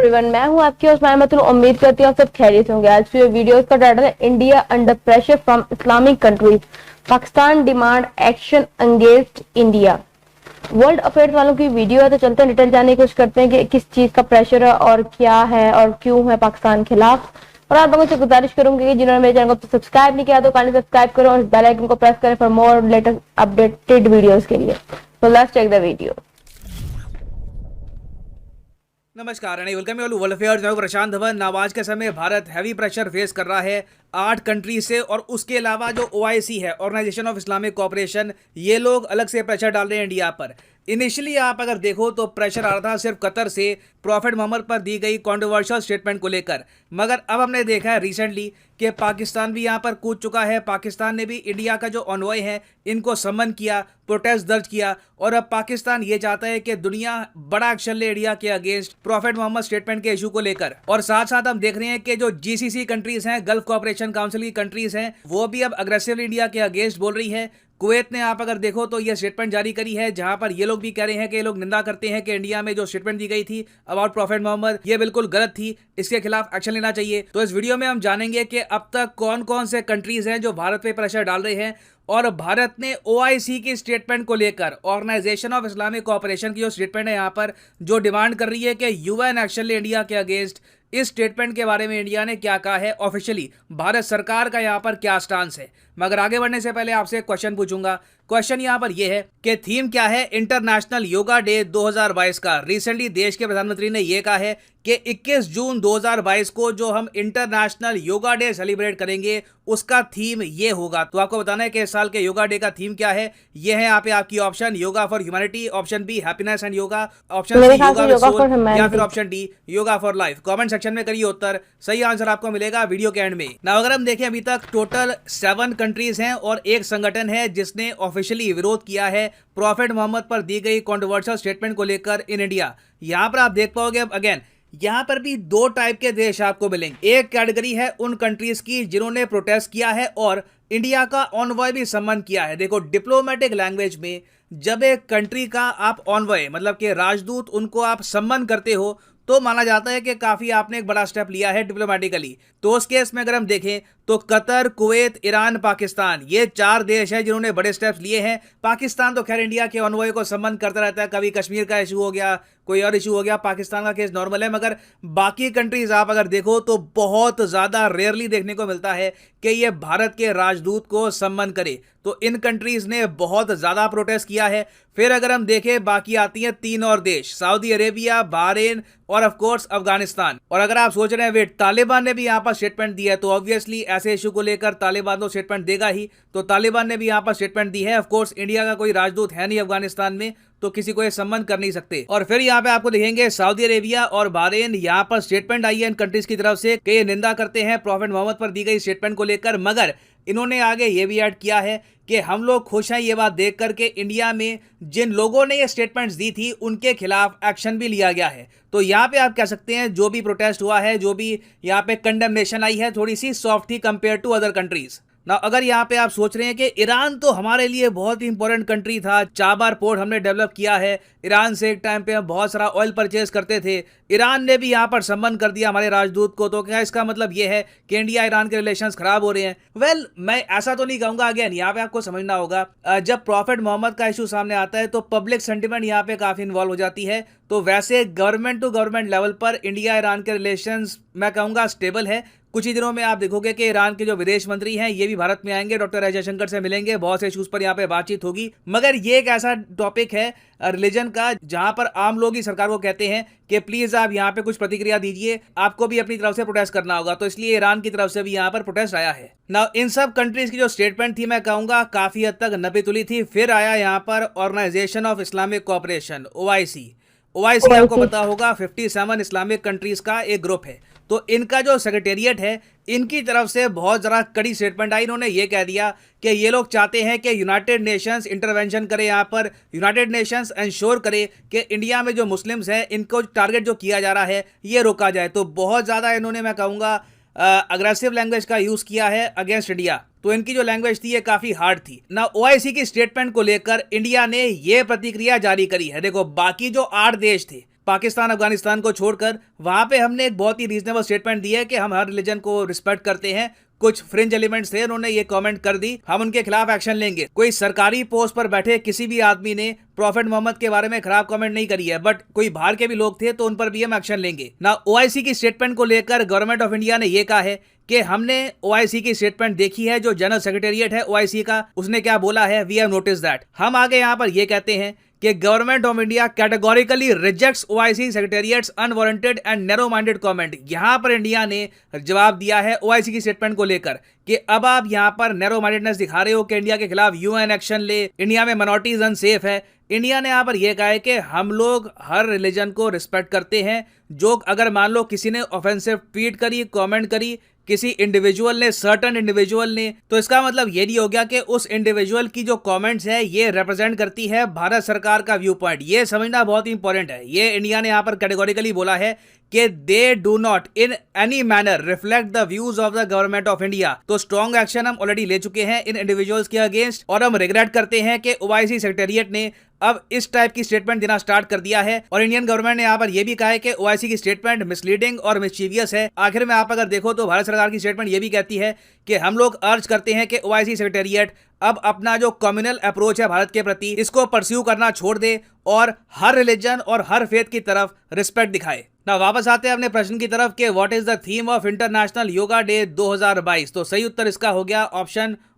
Everyone, मैं हूं आपकी उस्मान। उम्मीद करती हूँ आप सब खैरियत होंगे। आज की वीडियो का टाइटल है India under pressure from Islamic countries, Pakistan demand action against India. World affairs वालों की वीडियो है, तो चलते हैं डिटेल जानने की कोशिश करते हैं कि किस चीज का प्रेशर है और क्या है और क्यों है पाकिस्तान के खिलाफ। और आप लोगों से गुजारिश करूंगी कि जिन्होंने मेरे चैनल को सब्सक्राइब नहीं किया तो काइंडली सब्सक्राइब करो और बेल आइकन को प्रेस करें for more latest updated videos के लिए। So let's check the video. नमस्कार and welcome you all world affairs. मैं प्रशांत धवन। आज के समय भारत हैवी प्रेशर फेस कर रहा है 8 कंट्री से, और उसके अलावा जो OIC है, ऑर्गेनाइजेशन ऑफ इस्लामिक कोऑपरेशन, ये लोग अलग से प्रेशर डाल रहे हैं इंडिया पर। इनिशियली आप अगर देखो तो प्रेशर आ रहा था सिर्फ कतर से प्रॉफिट मोहम्मद पर दी गई कंट्रोवर्शियल स्टेटमेंट को लेकर, मगर अब हमने देखा है रिसेंटली कि पाकिस्तान भी यहाँ पर कूद चुका है। पाकिस्तान ने भी इंडिया का जो ऑनवॉय है इनको समन किया, प्रोटेस्ट दर्ज किया, और अब पाकिस्तान ये चाहता है कि दुनिया बड़ा एक्शन ले इंडिया के अगेंस्ट प्रॉफिट मोहम्मद स्टेटमेंट के इशू को लेकर। और साथ साथ हम देख रहे हैं कि जो GCC कंट्रीज हैं, गल्फ कोऑपरेशन काउंसिल की कंट्रीज हैं, वो भी अब अग्रेसिवली इंडिया के अगेंस्ट बोल रही है। कुवैत ने आप अगर देखो तो ये स्टेटमेंट जारी करी है, जहां पर ये लोग भी कह रहे हैं कि ये लोग निंदा करते हैं कि इंडिया में जो स्टेटमेंट दी गई थी अबाउट प्रॉफिट मोहम्मद, ये बिल्कुल गलत थी, इसके खिलाफ एक्शन लेना चाहिए। तो इस वीडियो में हम जानेंगे कि अब तक कौन कौन से कंट्रीज हैं जो भारत पे प्रेशर डाल रहे हैं, और भारत ने OIC की स्टेटमेंट को लेकर, ऑर्गेनाइजेशन ऑफ इस्लामिक कोऑपरेशन की जो स्टेटमेंट है यहाँ पर, जो डिमांड कर रही है कि UN एक्शन ले इंडिया के अगेंस्ट, इस स्टेटमेंट के बारे में इंडिया ने क्या कहा है, ऑफिशियली भारत सरकार का यहाँ पर क्या स्टांस है। मगर आगे बढ़ने से पहले आपसे एक क्वेश्चन पूछूंगा। क्वेश्चन यहाँ पर यह है कि थीम क्या है इंटरनेशनल योगा डे 2022 का। रिसेंटली देश के प्रधानमंत्री ने यह कहा है कि 21 जून 2022 को जो हम इंटरनेशनल योगा डे सेलिब्रेट करेंगे, उसका थीम ये होगा। तो आपको बताना है कि इस साल के योगा डे का थीम क्या है। ये है यहाँ पे आपकी option yoga for humanity, option B happiness and yoga, option C yoga with soul, या फिर option D yoga for life. Comment section में करिए उत्तर, सही आंसर आपको मिलेगा वीडियो के एंड में। ना अगर हम देखें अभी तक टोटल 7 कंट्रीज हैं और एक संगठन है जिसने ऑफिशियली विरोध किया है प्रॉफिट मोहम्मद पर दी गई कंट्रोवर्शियल स्टेटमेंट को लेकर इन इंडिया। यहां पर आप देख पाओगे अब अगेन यहां पर भी 2 टाइप के देश आपको मिलेंगे। एक कैटेगरी है उन कंट्रीज की जिन्होंने प्रोटेस्ट किया है और इंडिया का ऑनवॉय भी सम्मान किया है। देखो, डिप्लोमेटिक लैंग्वेज में जब एक कंट्री का आप ऑनवॉय मतलब कि राजदूत, उनको आप सम्मान करते हो तो माना जाता है कि काफी आपने एक बड़ा स्टेप लिया है डिप्लोमेटिकली। तो उस केस में अगर हम देखें तो कतर, कुवैत, ईरान, पाकिस्तान, ये 4 देश हैं जिन्होंने बड़े स्टेप्स लिए हैं। पाकिस्तान तो खैर इंडिया के ऑनवॉय को सम्मान करता रहता है, कभी कश्मीर का इशू हो गया, कोई और इशू हो गया, पाकिस्तान का केस नॉर्मल है। मगर बाकी कंट्रीज आप अगर देखो तो बहुत ज्यादा रेयरली देखने को मिलता है कि ये भारत के राजदूत को सम्मान करे। तो इन कंट्रीज ने बहुत ज्यादा प्रोटेस्ट किया है। फिर अगर हम देखें बाकी आती हैं 3 और देश, सऊदी अरेबिया, बहरीन और ऑफ कोर्स अफगानिस्तान। और अगर आप सोच रहे हैं वेट, तालिबान ने भी यहाँ पर स्टेटमेंट दी है, तो ऑब्वियसली ऐसे इशू को लेकर तालिबान तो स्टेटमेंट देगा ही। तो तालिबान ने भी यहाँ पर स्टेटमेंट दी है। ऑफ कोर्स इंडिया का कोई राजदूत है नहीं अफगानिस्तान में, तो किसी को ये सम्मान कर नहीं सकते। और फिर यहाँ पे आपको दिखेंगे सऊदी अरेबिया और बहरीन, यहाँ पर स्टेटमेंट आई है इन कंट्रीज की तरफ से कि ये निंदा करते हैं प्रॉफिट मोहम्मद पर दी गई स्टेटमेंट को लेकर। मगर इन्होंने आगे ये भी ऐड किया है कि हम लोग खुश हैं ये बात देख करके इंडिया में जिन लोगों ने ये स्टेटमेंट्स दी थी उनके खिलाफ एक्शन भी लिया गया है। तो यहाँ पे आप कह सकते हैं जो भी प्रोटेस्ट हुआ है, जो भी यहाँ पे कंडेमनेशन आई है, थोड़ी सी सॉफ्ट थी कंपेयर टू अदर कंट्रीज ना। अगर यहाँ पे आप सोच रहे हैं कि ईरान तो हमारे लिए बहुत ही इंपॉर्टेंट कंट्री था, चाबार पोर्ट हमने डेवलप किया है, ईरान से एक टाइम पे हम बहुत सारा ऑयल परचेज करते थे, ईरान ने भी यहाँ पर सम्मान कर दिया हमारे राजदूत को, तो क्या इसका मतलब ये है कि इंडिया ईरान के रिलेशंस खराब हो रहे हैं? वेल, मैं ऐसा तो नहीं कहूंगा। अगेन यहाँ पे आपको समझना होगा, जब प्रॉफिट मोहम्मद का इशू सामने आता है तो पब्लिक सेंटिमेंट यहाँ पे काफी इन्वॉल्व हो जाती है। तो वैसे गवर्नमेंट टू गवर्नमेंट लेवल पर इंडिया ईरान के रिलेशंस मैं कहूंगा स्टेबल है। कुछ ही दिनों में आप देखोगे कि ईरान के जो विदेश मंत्री हैं ये भी भारत में आएंगे, डॉक्टर जयशंकर से मिलेंगे, बहुत से इश्यूज पर यहाँ पे बातचीत होगी। मगर ये एक ऐसा टॉपिक है रिलीजन का जहां पर आम लोग ही सरकार को कहते हैं कि प्लीज आप यहाँ पे कुछ प्रतिक्रिया दीजिए, आपको भी अपनी तरफ से प्रोटेस्ट करना होगा। तो इसलिए ईरान की तरफ से भी यहाँ पर प्रोटेस्ट आया है ना। इन सब कंट्रीज की जो स्टेटमेंट थी मैं कहूंगा काफी हद तक नपी तुली थी। फिर आया यहाँ पर organisation of Islamic cooperation, OIC। आपको पता होगा 57 इस्लामिक कंट्रीज का एक ग्रुप है। तो इनका जो सेक्रेटेरिएट है, इनकी तरफ से बहुत ज़रा कड़ी स्टेटमेंट आई। इन्होंने ये कह दिया कि ये लोग चाहते हैं कि यूनाइटेड नेशंस इंटरवेंशन करे, यहाँ पर यूनाइटेड नेशंस इंश्योर करे कि इंडिया में जो मुस्लिम्स हैं इनको टारगेट जो किया जा रहा है ये रोका जाए। तो बहुत ज़्यादा इन्होंने मैं कहूँगा अग्रेसिव लैंग्वेज का यूज़ किया है अगेंस्ट इंडिया। तो इनकी जो लैंग्वेज थी ये काफी हार्ड थी ना। OIC की स्टेटमेंट को लेकर इंडिया ने ये प्रतिक्रिया जारी करी है। देखो, बाकी जो 8 देश थे पाकिस्तान अफगानिस्तान को छोड़कर, वहां पे हमने एक बहुत ही रीजनेबल स्टेटमेंट दिया है कि हम हर रिलीजन को रिस्पेक्ट करते हैं। कुछ फ्रिंज एलिमेंट्स थे, उन्होंने ये कमेंट कर दी, हम उनके खिलाफ एक्शन लेंगे। कोई सरकारी पोस्ट पर बैठे किसी भी आदमी ने प्रॉफिट मोहम्मद के बारे में खराब कमेंट नहीं करी है, बट कोई बाहर के भी लोग थे तो उन पर भी हम एक्शन लेंगे ना। ओआईसी की स्टेटमेंट को लेकर गवर्नमेंट ऑफ इंडिया ने यह कहा है कि हमने ओआईसी की स्टेटमेंट देखी है, जो जनरल सेक्रेटेरिएट है ओआईसी का, उसने क्या बोला है, वी हैव नोटिस दैट। हम आगे यहां पर यह कहते हैं कि government of India categorically rejects OIC secretariat's unwarranted and narrow minded comment. यहां पर इंडिया ने जवाब दिया है ओआईसी की स्टेटमेंट को लेकर कि अब आप यहां पर नैरो माइंडेडनेस दिखा रहे हो कि इंडिया के खिलाफ यूएन एक्शन ले, इंडिया में माइनॉरिटीज अनसेफ है। इंडिया ने यहां पर यह कहा है कि हम लोग हर रिलीजन को रिस्पेक्ट करते हैं। जो अगर मान लो किसी ने ऑफेंसिव ट्वीट करी, कमेंट करी किसी इंडिविजुअल ने, सर्टन इंडिविजुअल ने, तो इसका मतलब ये नहीं हो गया कि उस इंडिविजुअल की जो कमेंट्स है ये रिप्रेजेंट करती है भारत सरकार का व्यू पॉइंट। ये समझना बहुत ही इंपॉर्टेंट है। ये इंडिया ने यहां पर कैटेगोरिकली बोला है कि they do not in any manner reflect the views of the government of India. तो स्ट्रॉन्ग एक्शन हम ऑलरेडी ले चुके हैं इन इंडिविजुअल्स के अगेंस्ट, और हम रिग्रेट करते हैं कि ओआईसी सेक्रेटेरिएट ने अब इस टाइप की स्टेटमेंट देना स्टार्ट कर दिया है। और इंडियन गवर्नमेंट ने यहां पर यह भी कहा है कि ओआईसी की स्टेटमेंट मिसलीडिंग और मिस्चीवियस है। आखिर में आप अगर देखो तो भारत सरकार की स्टेटमेंट यह भी कहती है कि हम लोग अर्ज करते हैं कि ओआईसी सेक्रेटेरिएट अब अपना जो कम्युनल अप्रोच है भारत के प्रति, इसको परस्यू करना छोड़ दे और हर रिलीजन और हर फेथ की तरफ रिस्पेक्ट दिखाए ना। वापस आते हैं अपने प्रश्न की तरफ कि what is the theme of international yoga day 2022। तो सही उत्तर इसका हो गया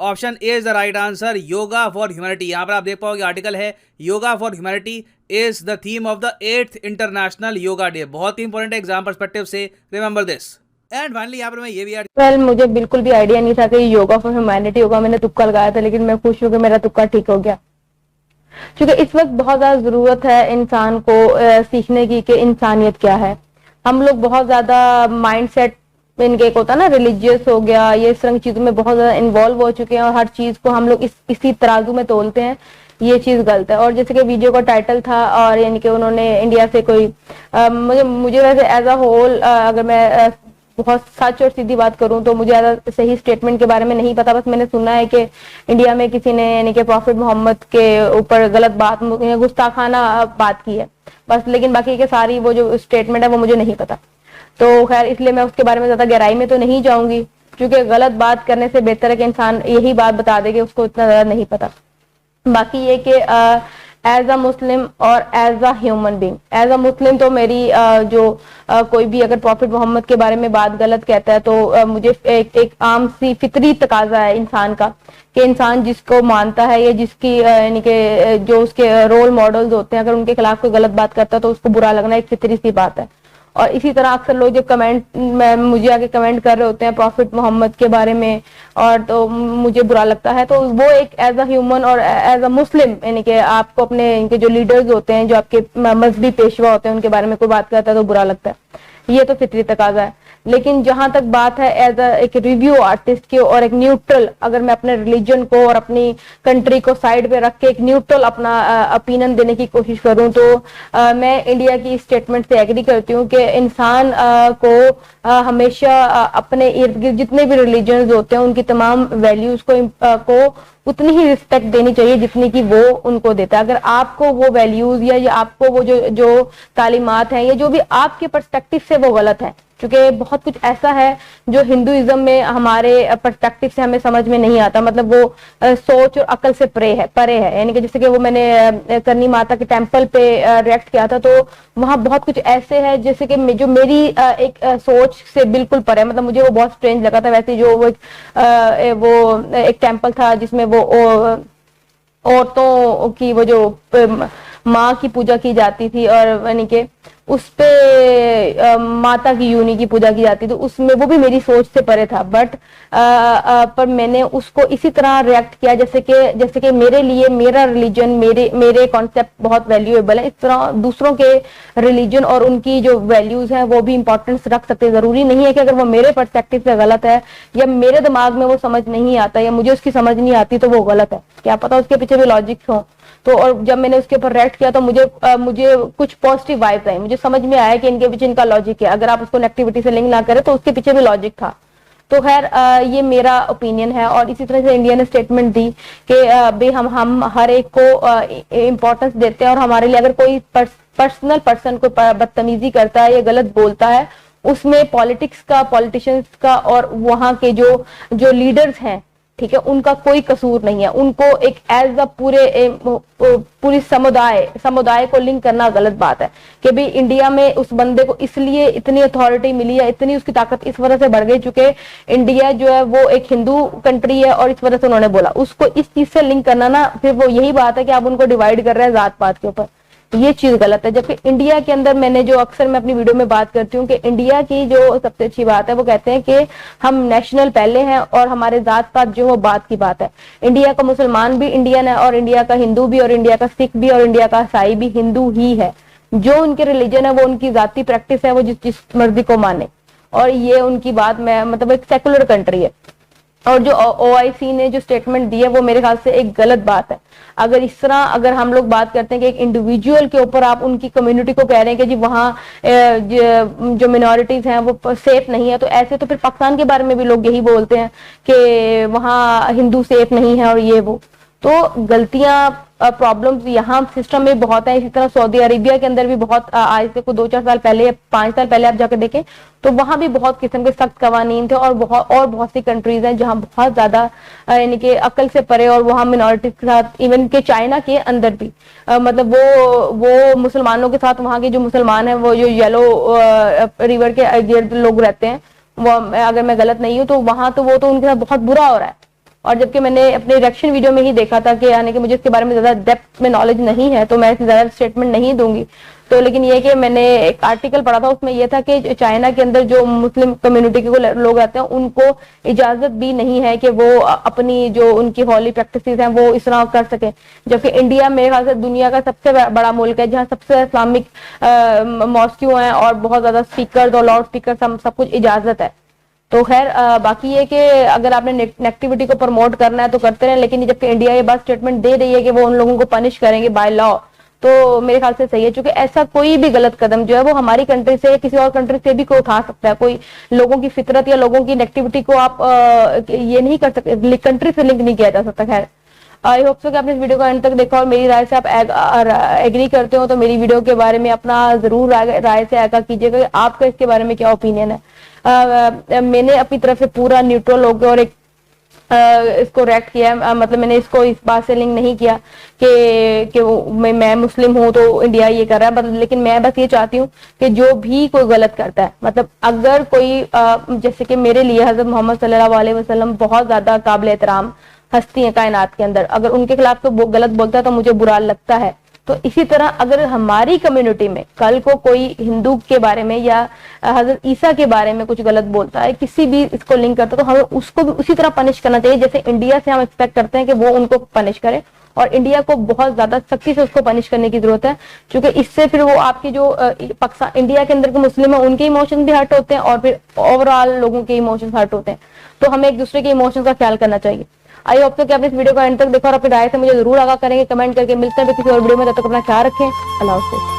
option A is the right answer, yoga for humanity. यहां पर आप देख पाओगे आर्टिकल है yoga for humanity is the theme of the 8th international yoga day. बहुत ही इंपॉर्टेंट एग्जाम पर्सपेक्टिव से, रिमेंबर दिस। एंड फाइनली यहाँ पर मैं ये भी वेल मुझे बिल्कुल भी आइडिया नहीं था कि योगा फॉर ह्यूमैनिटी होगा। मैंने तुक्का लगाया था, लेकिन मैं खुश हूँ कि मेरा तुक्का ठीक हो गया, क्योंकि इस वक्त बहुत ज्यादा जरूरत है इंसान को सीखने की कि इंसानियत क्या है। हम लोग बहुत ज्यादा माइंडसेट इनके एक होता है ना, रिलीजियस हो गया, ये इस तरह की चीजों में बहुत ज्यादा इन्वॉल्व हो चुके हैं और हर चीज को हम लोग इसी तराजू में तोलते हैं। ये चीज गलत है। और जैसे कि वीडियो का टाइटल था और यानी कि उन्होंने इंडिया से कोई मुझे वैसे एज अ होल अगर मैं बहुत सच और सीधी बात करूं तो मुझे ज्यादा सही स्टेटमेंट के बारे में नहीं पता। बस मैंने सुना है कि इंडिया में किसी ने यानी कि प्रॉफिट मोहम्मद के ऊपर गलत बात, गुस्ताखाना बात की है बस, लेकिन बाकी के सारी वो जो स्टेटमेंट है वो मुझे नहीं पता। तो खैर इसलिए मैं उसके बारे में ज्यादा गहराई में तो नहीं जाऊंगी, क्योंकि गलत बात करने से बेहतर है कि इंसान यही बात बता दे कि उसको इतना ज्यादा नहीं पता। बाकी ये कि एज अ मुस्लिम और as a human being, as a Muslim तो मेरी कोई भी अगर प्रॉफिट मोहम्मद के बारे में बात गलत कहता है तो मुझे एक आम सी फितरी तकाजा है इंसान का कि इंसान जिसको मानता है या जिसकी यानी कि जो उसके रोल मॉडल्स होते हैं, अगर उनके खिलाफ कोई गलत बात करता है तो उसको बुरा लगना एक फितरी सी बात है। और इसी तरह अक्सर लोग जब कमेंट में मुझे आगे कमेंट कर रहे होते हैं प्रॉफिट मोहम्मद के बारे में और तो मुझे बुरा लगता है, तो वो एक एज अ ह्यूमन और एज अ मुस्लिम यानी कि आपको अपने इनके जो लीडर्स होते हैं, जो आपके मजहबी पेशवा होते हैं, उनके बारे में कोई बात करता है तो बुरा लगता है। ये तो फितरी तकाजा है। लेकिन जहां तक बात है एज एक रिव्यू आर्टिस्ट की और एक न्यूट्रल, अगर मैं अपने रिलीजन को और अपनी कंट्री को साइड पे रख के एक न्यूट्रल अपना ओपिनियन देने की कोशिश करूं तो मैं इंडिया की स्टेटमेंट से एग्री करती हूँ कि इंसान को हमेशा अपने इर्द गिर्द जितने भी रिलीजन होते हैं उनकी तमाम वैल्यूज को उतनी ही रिस्पेक्ट देनी चाहिए जितनी कि वो उनको देता है। अगर आपको वो वैल्यूज या आपको वो जो तालीमात हैं या जो भी आपके पर्सपेक्टिव से वो गलत है, क्योंकि बहुत कुछ ऐसा है जो हिंदुइज्म में हमारे पर्सपेक्टिव से हमें समझ में नहीं आता, मतलब वो सोच और अकल से परे है। यानी कि जैसे कि वो मैंने करनी माता के टेम्पल पे रिएक्ट किया था, तो वहां बहुत कुछ ऐसे है जैसे कि जो मेरी एक सोच से बिल्कुल परे है, मतलब मुझे वो बहुत स्ट्रेंज लगा था। वैसे जो वो एक टेम्पल था जिसमें वो औरतों की वो जो माँ की पूजा की जाती थी और यानी कि उस पे माता की योनि की पूजा की जाती थी, तो उसमें वो भी मेरी सोच से परे था। बट पर मैंने उसको इसी तरह रिएक्ट किया जैसे कि मेरे लिए मेरा रिलीजन, मेरे कॉन्सेप्ट बहुत वैल्यूएबल है। इस तरह दूसरों के रिलीजन और उनकी जो वैल्यूज हैं वो भी इंपॉर्टेंस रख सकते हैं। जरूरी नहीं है कि अगर वो मेरे पर्सपेक्टिव से गलत है या मेरे दिमाग में वो समझ नहीं आता या मुझे उसकी समझ नहीं आती तो वो गलत है। क्या पता उसके पीछे भी लॉजिक हो। तो और जब मैंने उसके ऊपर रिएक्ट किया तो मुझे कुछ पॉजिटिव वाइब्स आई, मुझे समझ में आया कि इनके पीछे इनका लॉजिक है। अगर आप उसको नेगेटिविटी से लिंक ना करें तो उसके पीछे भी लॉजिक था। तो खैर ये मेरा ओपिनियन है। और इसी तरह से इंडिया ने स्टेटमेंट दी कि भाई हम हर एक को इम्पोर्टेंस देते हैं, और हमारे लिए अगर कोई पर्सनल पर्सन को बदतमीजी करता है या गलत बोलता है, उसमें पॉलिटिशियंस का और वहां के जो लीडर्स हैं, ठीक है, उनका कोई कसूर नहीं है। उनको एक एज अ पूरी समुदाय को लिंक करना गलत बात है कि भाई इंडिया में उस बंदे को इसलिए इतनी अथॉरिटी मिली है, इतनी उसकी ताकत इस वजह से बढ़ गई, चूंकि इंडिया जो है वो एक हिंदू कंट्री है और इस वजह से उन्होंने बोला। उसको इस चीज से लिंक करना ना, फिर वो यही बात है कि आप उनको डिवाइड कर रहे हैं जात पात के ऊपर, ये चीज गलत है। जबकि इंडिया के अंदर मैंने जो अक्सर मैं अपनी वीडियो में बात करती हूँ कि इंडिया की जो सबसे अच्छी बात है वो कहते हैं कि हम नेशनल पहले हैं और हमारे जात पात जो वो बात की बात है। इंडिया का मुसलमान भी इंडियन है, और इंडिया का हिंदू भी, और इंडिया का सिख भी, और इंडिया का ईसाई भी हिंदू ही है। जो उनके रिलीजन है वो उनकी जाती प्रैक्टिस है, वो जिस मर्जी को माने, और ये उनकी बात में मतलब एक सेकुलर कंट्री है। और जो ओआईसी ने जो स्टेटमेंट दी है वो मेरे ख्याल से एक गलत बात है। अगर इस तरह अगर हम लोग बात करते हैं कि एक इंडिविजुअल के ऊपर आप उनकी कम्युनिटी को कह रहे हैं कि जी वहाँ जो मिनॉरिटीज हैं वो सेफ नहीं है, तो ऐसे तो फिर पाकिस्तान के बारे में भी लोग यही बोलते हैं कि वहाँ हिंदू सेफ नहीं है और ये वो। तो गलतियां प्रॉब्लम्स यहाँ सिस्टम में बहुत है। इसी तरह सऊदी अरेबिया के अंदर भी बहुत आज से 2-4 साल पहले या 5 साल पहले आप जाकर देखें तो वहां भी बहुत किस्म के सख्त कवानीन थे, और बहुत सी कंट्रीज हैं जहां बहुत ज्यादा यानी कि अकल से परे, और वहां मिनॉरिटी के साथ, इवन के चाइना के अंदर भी मतलब वो मुसलमानों के साथ, वहां के जो मुसलमान है वो जो येलो रिवर के गिर्द लोग रहते हैं, वो अगर मैं गलत नहीं हूँ तो वहां तो वो तो उनके साथ बहुत बुरा हो रहा है। और जबकि मैंने अपने रिएक्शन वीडियो में ही देखा था कि यानी कि मुझे इसके बारे में ज्यादा डेप्थ में नॉलेज नहीं है, तो मैं ज्यादा स्टेटमेंट नहीं दूंगी। तो लेकिन ये कि मैंने एक आर्टिकल पढ़ा था, उसमें यह था कि चाइना के अंदर जो मुस्लिम कम्युनिटी के लोग रहते हैं उनको इजाजत भी नहीं है कि वो अपनी जो उनकी हॉली प्रैक्टिसेस हैं वो इस तरह कर सके। जबकि इंडिया मेरे ख्याल से दुनिया का सबसे बड़ा मुल्क है जहाँ सबसे इस्लामिक मॉस्क्यू हैं और बहुत ज्यादा स्पीकर और लाउड स्पीकर सब कुछ इजाजत है। तो खैर बाकी ये कि अगर आपने नेगेटिविटी को प्रमोट करना है तो करते रहे, लेकिन जबकि इंडिया ये बात स्टेटमेंट दे रही है कि वो उन लोगों को पनिश करेंगे बाय लॉ, तो मेरे ख्याल से सही है। क्योंकि ऐसा कोई भी गलत कदम जो है वो हमारी कंट्री से या किसी और कंट्री से भी कोई उठा सकता है। कोई लोगों की फितरत या लोगों की नेगेटिविटी को आप ये नहीं कर सकते, कंट्री से लिंक नहीं किया जा सकता। खैर आई होप सो कि आपने इस वीडियो को एंड तक देखा और मेरी राय से आप एग्री करते हो तो मेरी वीडियो के बारे में अपना जरूर राय से आगाह कीजिएगा, आपका इसके बारे में क्या ओपिनियन है। मैंने अपनी तरफ से पूरा न्यूट्रल होकर और एक इसको रिएक्ट किया, मतलब मैंने इसको इस बात से लिंक नहीं किया कि मैं मुस्लिम हूं तो इंडिया ये कर रहा है, लेकिन मैं बस ये चाहती हूँ कि जो भी कोई गलत करता है, मतलब अगर कोई जैसे कि मेरे लिए हजरत मोहम्मद सल्लल्लाहु अलैहि वसल्लम बहुत ज्यादा काबिल एहतराम हस्ती है कायनात के अंदर, अगर उनके खिलाफ तो गलत बोलता है तो मुझे बुरा लगता है। तो इसी तरह अगर हमारी कम्युनिटी में कल को कोई हिंदू के बारे में या हजरत ईसा के बारे में कुछ गलत बोलता है, किसी भी इसको लिंक करता है, तो हमें उसको भी उसी तरह पनिश करना चाहिए जैसे इंडिया से हम एक्सपेक्ट करते हैं कि वो उनको पनिश करे। और इंडिया को बहुत ज्यादा सख्ती से उसको पनिश करने की जरूरत है, क्योंकि इससे फिर वो आपकी जो पाकिस्तान इंडिया के अंदर के मुस्लिम है उनके इमोशन भी हर्ट होते हैं और फिर ओवरऑल लोगों के इमोशन हर्ट होते हैं। तो हमें एक दूसरे के इमोशन का ख्याल करना चाहिए। आई होप कि आपने इस वीडियो को एंड तक देखा और अपनी राय से मुझे जरूर आगाह करेंगे कमेंट करके। मिलते हैं किसी और वीडियो में, तब तक अपना ख्याल रखें। अल्लाह हाफिज़।